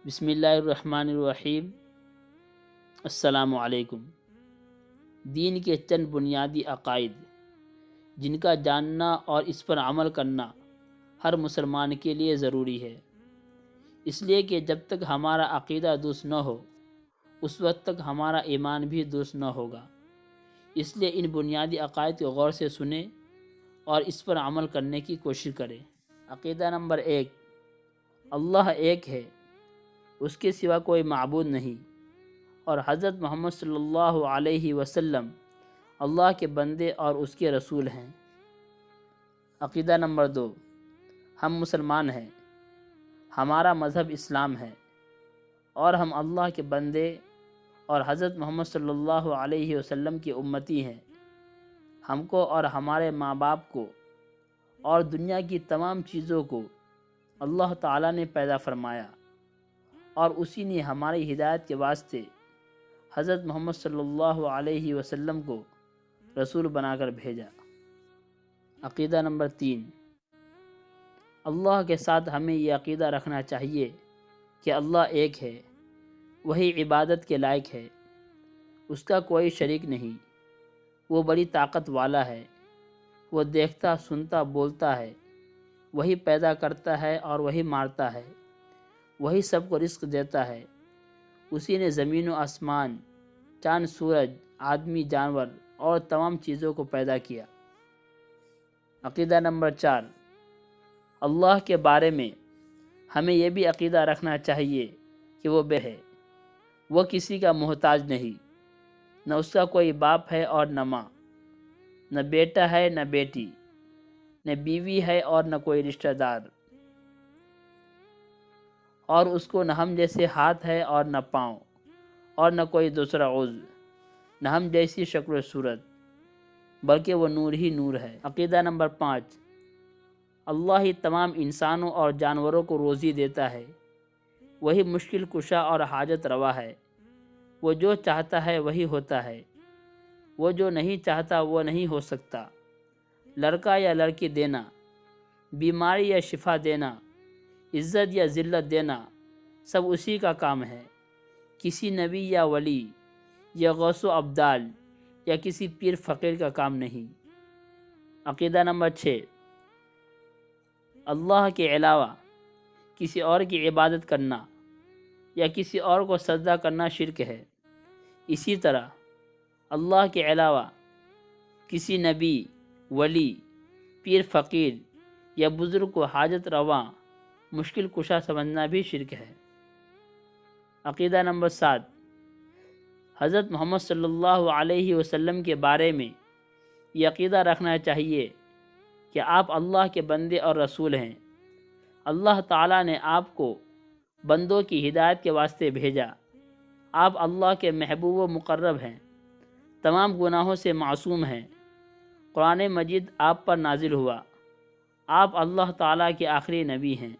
بسم اللہ الرحمن الرحیم۔ السلام علیکم۔ دین کے چند بنیادی عقائد جن کا جاننا اور اس پر عمل کرنا ہر مسلمان کے لیے ضروری ہے، اس لیے کہ جب تک ہمارا عقیدہ درست نہ ہو اس وقت تک ہمارا ایمان بھی درست نہ ہوگا۔ اس لیے ان بنیادی عقائد کو غور سے سنیں اور اس پر عمل کرنے کی کوشش کریں۔ عقیدہ نمبر 1، اللہ ایک ہے، اس کے سوا کوئی معبود نہیں، اور حضرت محمد صلی اللہ علیہ وسلم اللہ کے بندے اور اس کے رسول ہیں۔ عقیدہ نمبر 2، ہم مسلمان ہیں، ہمارا مذہب اسلام ہے، اور ہم اللہ کے بندے اور حضرت محمد صلی اللہ علیہ وسلم کی امتی ہیں۔ ہم کو اور ہمارے ماں باپ کو اور دنیا کی تمام چیزوں کو اللہ تعالیٰ نے پیدا فرمایا، اور اسی نے ہماری ہدایت کے واسطے حضرت محمد صلی اللہ علیہ وسلم کو رسول بنا کر بھیجا۔ عقیدہ نمبر 3، اللہ کے ساتھ ہمیں یہ عقیدہ رکھنا چاہیے کہ اللہ ایک ہے، وہی عبادت کے لائق ہے، اس کا کوئی شریک نہیں، وہ بڑی طاقت والا ہے، وہ دیکھتا سنتا بولتا ہے، وہی پیدا کرتا ہے اور وہی مارتا ہے، وہی سب کو رزق دیتا ہے، اسی نے زمین و آسمان، چاند سورج، آدمی جانور اور تمام چیزوں کو پیدا کیا۔ عقیدہ نمبر 4، اللہ کے بارے میں ہمیں یہ بھی عقیدہ رکھنا چاہیے کہ وہ بے ہے، وہ کسی کا محتاج نہیں، نہ اس کا کوئی باپ ہے اور نہ ماں، نہ بیٹا ہے نہ بیٹی، نہ بیوی ہے اور نہ کوئی رشتہ دار، اور اس کو نہ ہم جیسے ہاتھ ہے اور نہ پاؤں اور نہ کوئی دوسرا عضو، نہ ہم جیسی شکل و صورت، بلکہ وہ نور ہی نور ہے۔ عقیدہ نمبر 5، اللہ ہی تمام انسانوں اور جانوروں کو روزی دیتا ہے، وہی مشکل کشا اور حاجت روا ہے، وہ جو چاہتا ہے وہی ہوتا ہے، وہ جو نہیں چاہتا وہ نہیں ہو سکتا، لڑکا یا لڑکی دینا، بیماری یا شفا دینا، عزت یا ذلت دینا، سب اسی کا کام ہے، کسی نبی یا ولی یا غوث و ابدال یا کسی پیر فقیر کا کام نہیں۔ عقیدہ نمبر 6، اللہ کے علاوہ کسی اور کی عبادت کرنا یا کسی اور کو سجدہ کرنا شرک ہے۔ اسی طرح اللہ کے علاوہ کسی نبی، ولی، پیر فقیر یا بزرگ کو حاجت رواں، مشکل کشا سمجھنا بھی شرک ہے۔ عقیدہ نمبر 7، حضرت محمد صلی اللہ علیہ وسلم کے بارے میں یہ عقیدہ رکھنا چاہیے کہ آپ اللہ کے بندے اور رسول ہیں، اللہ تعالیٰ نے آپ کو بندوں کی ہدایت کے واسطے بھیجا، آپ اللہ کے محبوب و مقرب ہیں، تمام گناہوں سے معصوم ہیں، قرآن مجید آپ پر نازل ہوا، آپ اللہ تعالیٰ کے آخری نبی ہیں۔